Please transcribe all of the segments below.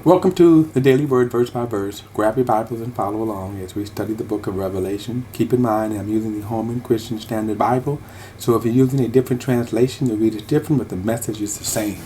Welcome to the Daily Word Verse by Verse. Grab your Bibles and follow along as we study the book of Revelation. Keep in mind I'm using the Holman Christian Standard Bible, so if you're using a different translation, the read is different, but the message is the same.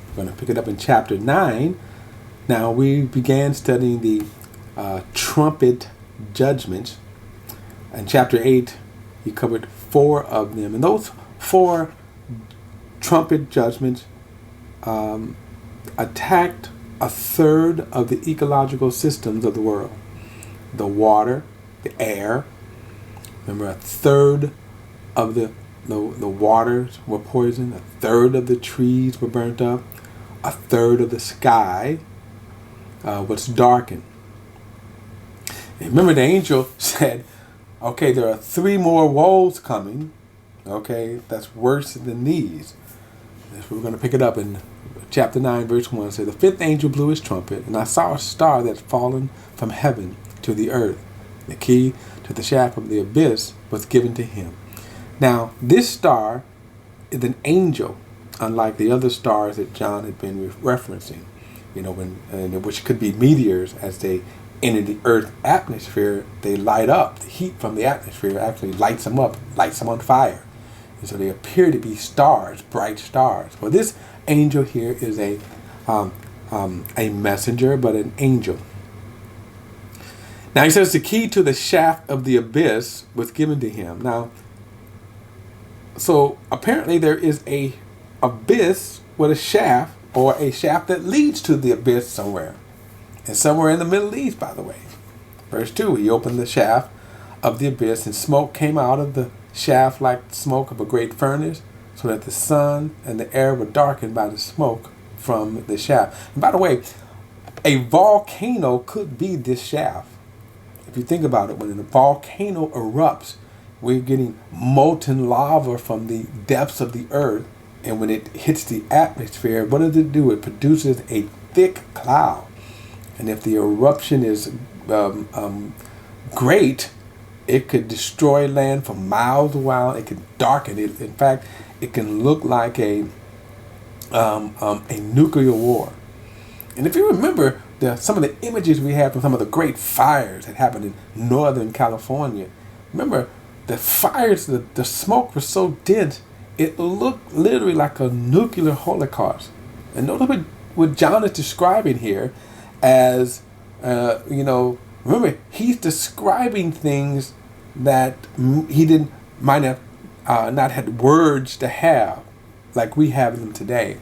We're going to pick it up in chapter 9. Now, we began studying the trumpet judgments. In chapter 8, he covered 4 of them, and those 4 trumpet judgments attacked a third of the ecological systems of the world. The water, the air. Remember, a third of the waters were poisoned. A third of the trees were burnt up. A third of the sky was darkened. And remember, the angel said, okay, there are 3 more woes coming. Okay, that's worse than these. We're going to pick it up in chapter 9, verse 1. It says, the 5th angel blew his trumpet, and I saw a star that had fallen from heaven to the earth. The key to the shaft of the abyss was given to him. Now, this star is an angel, unlike the other stars that John had been referencing. Which could be meteors. As they enter the Earth's atmosphere, they light up. The heat from the atmosphere actually lights them up, lights them on fire. And so they appear to be stars, bright stars. Well, this angel here is a messenger, but an angel. Now he says the key to the shaft of the abyss was given to him. Now, so apparently there is a abyss with a shaft, or a shaft that leads to the abyss somewhere. And somewhere in the Middle East, by the way. Verse 2, he opened the shaft of the abyss, and smoke came out of the shaft like the smoke of a great furnace, so that the sun and the air were darkened by the smoke from the shaft. And by the way, a volcano could be this shaft. If you think about it, when a volcano erupts, we're getting molten lava from the depths of the earth, and when it hits the atmosphere, what does it do? It produces a thick cloud. And if the eruption is great, it could destroy land for miles around. It could darken it. In fact, it can look like a nuclear war. And if you remember some of the images we have from some of the great fires that happened in Northern California, remember the fires, the smoke was so dense, it looked literally like a nuclear holocaust. And notice what John is describing here as, remember, he's describing things that he might have not had words to have, like we have them today.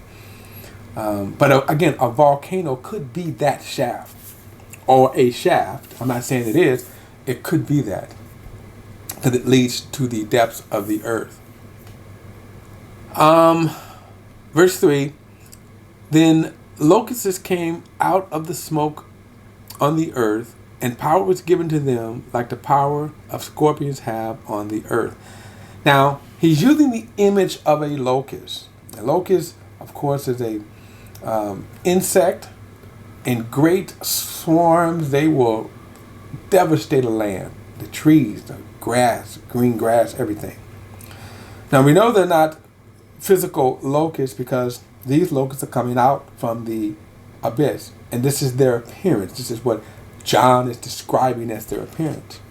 But again, a volcano could be that shaft, or a shaft. I'm not saying it is. It could be that, because it leads to the depths of the earth. Verse 3, then locusts came out of the smoke on the earth, and power was given to them like the power of scorpions have on the earth. Now, he's using the image of a locust. A locust, of course, is a insect. In great swarms, they will devastate a land. The trees, the grass, green grass, everything. Now, we know they're not physical locusts because these locusts are coming out from the abyss. And this is their appearance. This is what John is describing as their appearance.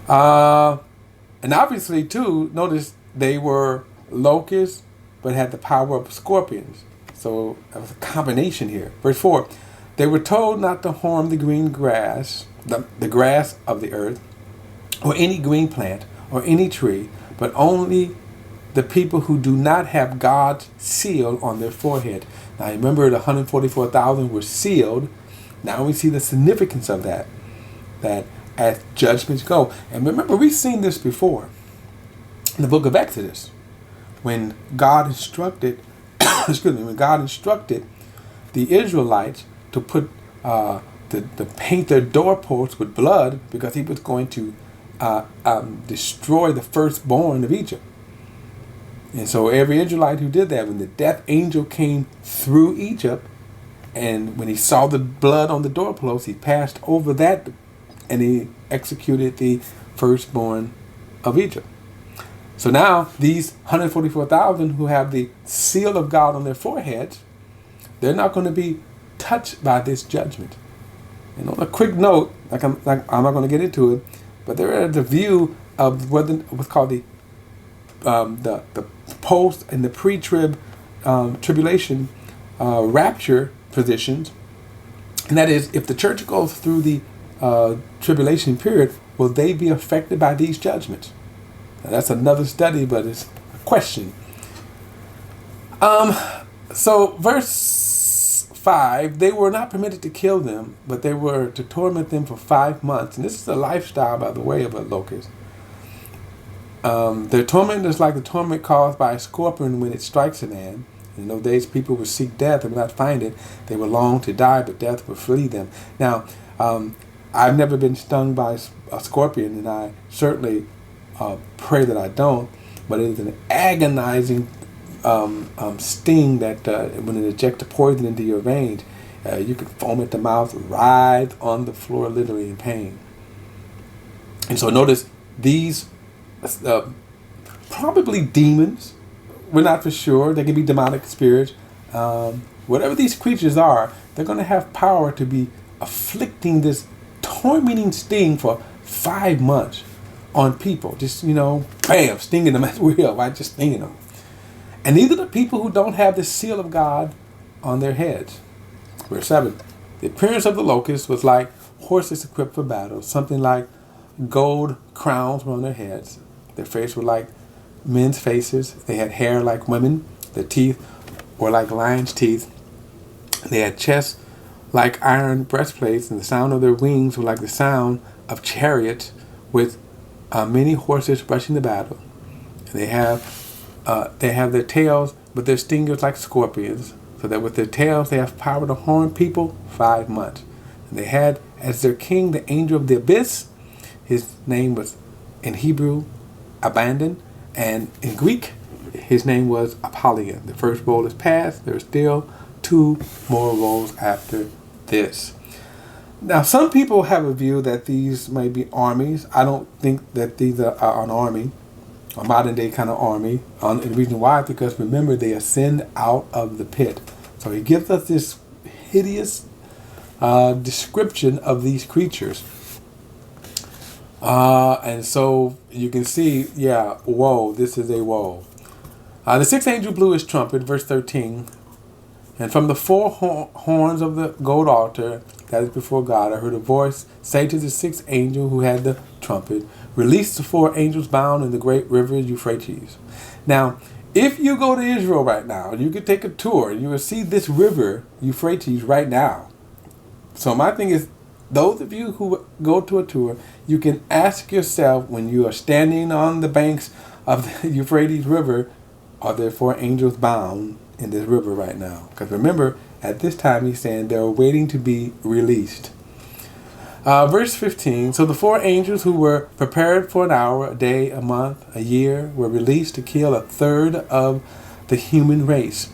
And obviously, too, notice they were locusts, but had the power of scorpions. So that was a combination here. Verse 4, they were told not to harm the green grass, the grass of the earth, or any green plant, or any tree, but only the people who do not have God's seal on their forehead. Now remember, the 144,000 were sealed. Now we see the significance of that as judgments go. And remember, we've seen this before in the book of Exodus, when God instructed, when God instructed the Israelites to put to paint their doorposts with blood, because He was going to destroy the firstborn of Egypt. And so every Israelite who did that, when the death angel came through Egypt, and when he saw the blood on the doorpost, he passed over that, and he executed the firstborn of Egypt. So now these 144,000 who have the seal of God on their foreheads, they're not going to be touched by this judgment. And on a quick note, I'm not going to get into it, but there is a view of what's called the post and the pre-trib tribulation rapture positions, and that is, if the church goes through the tribulation period, will they be affected by these judgments? Now, that's another study, but it's a question. So verse 5, they were not permitted to kill them, but they were to torment them for 5 months. And this is a lifestyle, by the way, of a locust. Their torment is like the torment caused by a scorpion when it strikes a man. In those days, people would seek death and would not find it. They would long to die, but death would flee them. Now, I've never been stung by a scorpion, and I certainly pray that I don't. But it is an agonizing sting that when it ejects the poison into your veins, you can foam at the mouth, writhe on the floor, literally in pain. And so notice these probably demons. We're not for sure. They can be demonic spirits. Whatever these creatures are, they're going to have power to be afflicting this tormenting sting for 5 months on people. Just, bam, stinging them at will, right? Just stinging them. And these are the people who don't have the seal of God on their heads. Verse 7. The appearance of the locust was like horses equipped for battle. Something like gold crowns were on their heads. Their faces were like men's faces. They had hair like women. Their teeth were like lions' teeth. They had chests like iron breastplates, and the sound of their wings were like the sound of chariots with many horses rushing the battle. And they have their tails, but their stingers like scorpions, so that with their tails they have power to harm people 5 months. And they had as their king the angel of the abyss. His name was in Hebrew Abaddon, and in Greek his name was Apollyon. The first woe is past. There are still 2 more woes after this. Now, some people have a view that these may be armies. I don't think that these are an army, a modern day kind of army. And the reason why is because, remember, they ascend out of the pit. So he gives us this hideous description of these creatures. And so you can see, woe, this is a woe. The sixth angel blew his trumpet, verse 13. And from the 4 horns of the gold altar that is before God, I heard a voice say to the sixth angel who had the trumpet, release the 4 angels bound in the great river Euphrates. Now, if you go to Israel right now, you could take a tour, you will see this river Euphrates right now. So my thing is, those of you who go to a tour, you can ask yourself, when you are standing on the banks of the Euphrates River, are there 4 angels bound in this river right now? Because remember, at this time he's saying they're waiting to be released. Verse 15, so the 4 angels who were prepared for an hour, a day, a month, a year, were released to kill 1/3 of the human race.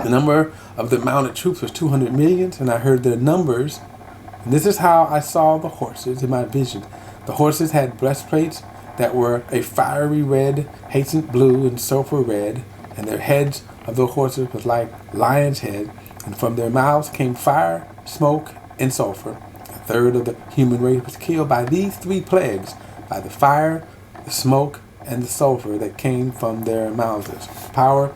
The number of the mounted troops was 200 million, and I heard their numbers. And this is how I saw the horses in my vision. The horses had breastplates that were a fiery red, hastened blue, and sulfur red, and their heads of the horses was like lion's head, and from their mouths came fire, smoke, and sulfur. 1/3 of the human race was killed by these 3 plagues, by the fire, the smoke, and the sulfur that came from their mouths. The power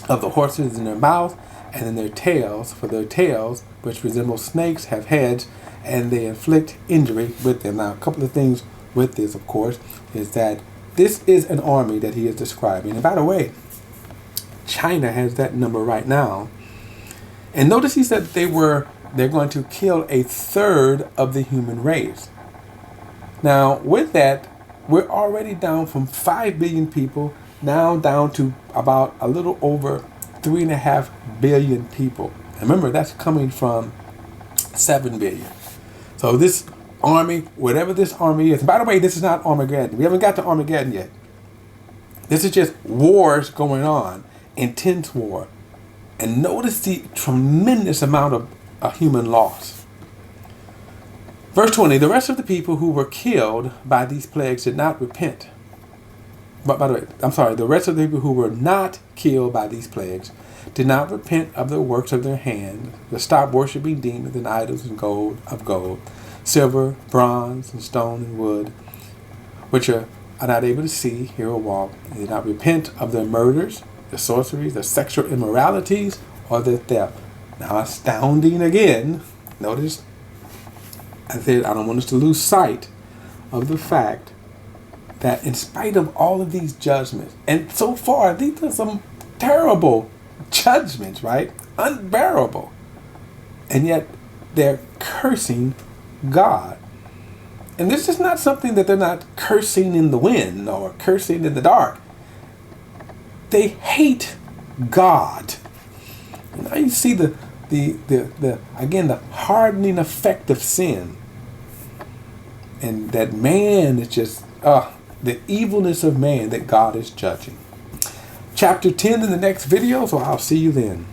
of the horses in their mouths and in their tails, for their tails, which resemble snakes, have heads, and they inflict injury with them. Now, a couple of things with this, of course, is that this is an army that he is describing. And by the way, China has that number right now. And notice he said they're going to kill 1/3 of the human race. Now, with that, we're already down from 5 billion people, now down to about a little over 3.5 billion people. And remember, that's coming from 7 billion. So this army, whatever this army is, by the way, this is not Armageddon. We haven't got to Armageddon yet. This is just wars going on, intense war. And notice the tremendous amount of human loss. Verse 20, the rest of the people who were killed by these plagues did not repent But by the way, I'm sorry, the rest of the people who were not killed by these plagues did not repent of the works of their hand, to stop worshiping demons and idols and gold, silver, bronze, and stone and wood, which are not able to see, hear, or walk. They did not repent of their murders, their sorceries, their sexual immoralities, or their theft. Now, astounding again, notice, I said I don't want us to lose sight of the fact that in spite of all of these judgments, and so far, these are some terrible judgments, right? Unbearable. And yet, they're cursing God. And this is not something that they're not cursing in the wind or cursing in the dark. They hate God. And now you see the hardening effect of sin. And that man is just, the evilness of man that God is judging. Chapter 10 in the next video, so I'll see you then.